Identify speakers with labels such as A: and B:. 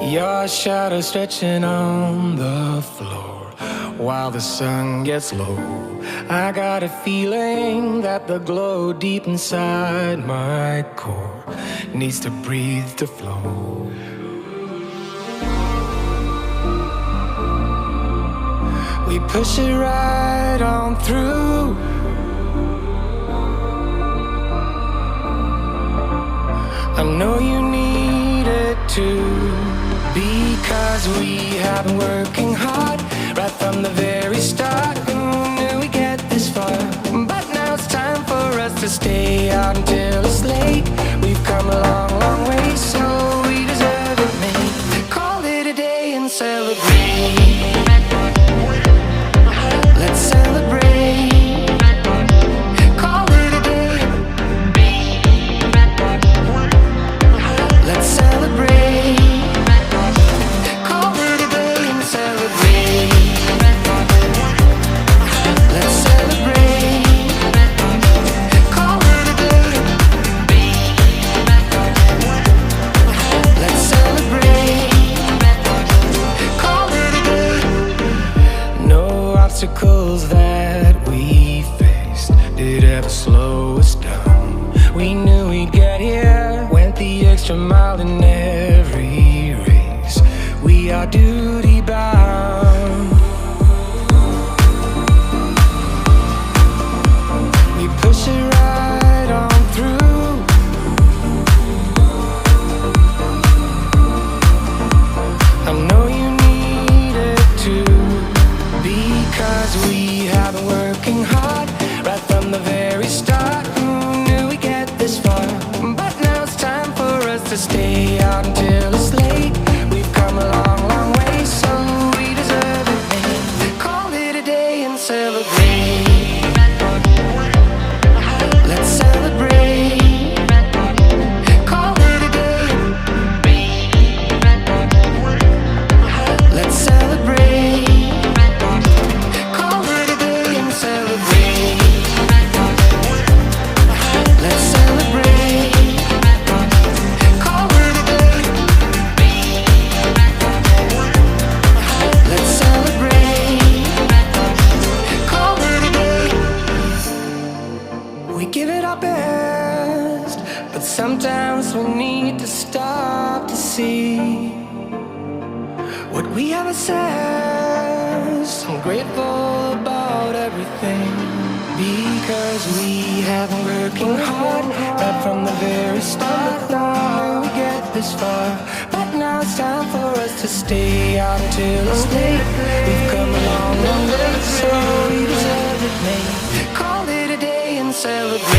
A: Your shadow stretching on the floor while the sun gets low. I got a feeling that the glow deep inside my core needs to breathe to flow. We push it right on through. I know you need it too, because we have been working hard right from the very start. Who knew we'd get this far? But now it's time for us to stay out until it's late. We've come a long, long way, so we deserve it, mate. Call it a day and celebrate. Let's celebrate. Call it a day. Let's celebrate. Call it a day and celebrate. Let's celebrate. Call it a day. Let's celebrate. Call it a day. No obstacles that we faced did ever slow us down. We knew we'd get here, went the extra mile in every race. We are duty bound. We push it right on through. I know you need it too, because we have been working hard right from the very start. Who knew we'd get this far? But now it's time for us to stay out until it's late. We've come a long, long way, so we deserve it, mate. Call it a day and celebrate. Let's celebrate. Call it a day. Let's celebrate. Call it a day and celebrate. Let's celebrate. Call it a day. Let's celebrate. Call it a day. We give it our best, but sometimes we need to stop to see what we have assessed. I'm grateful about everything, because we have been working hard right from the very start. How we get this far? But now it's time for us to stay out until it's late. We've come a long, long way, so we deserve it, mate. Call it a day and celebrate.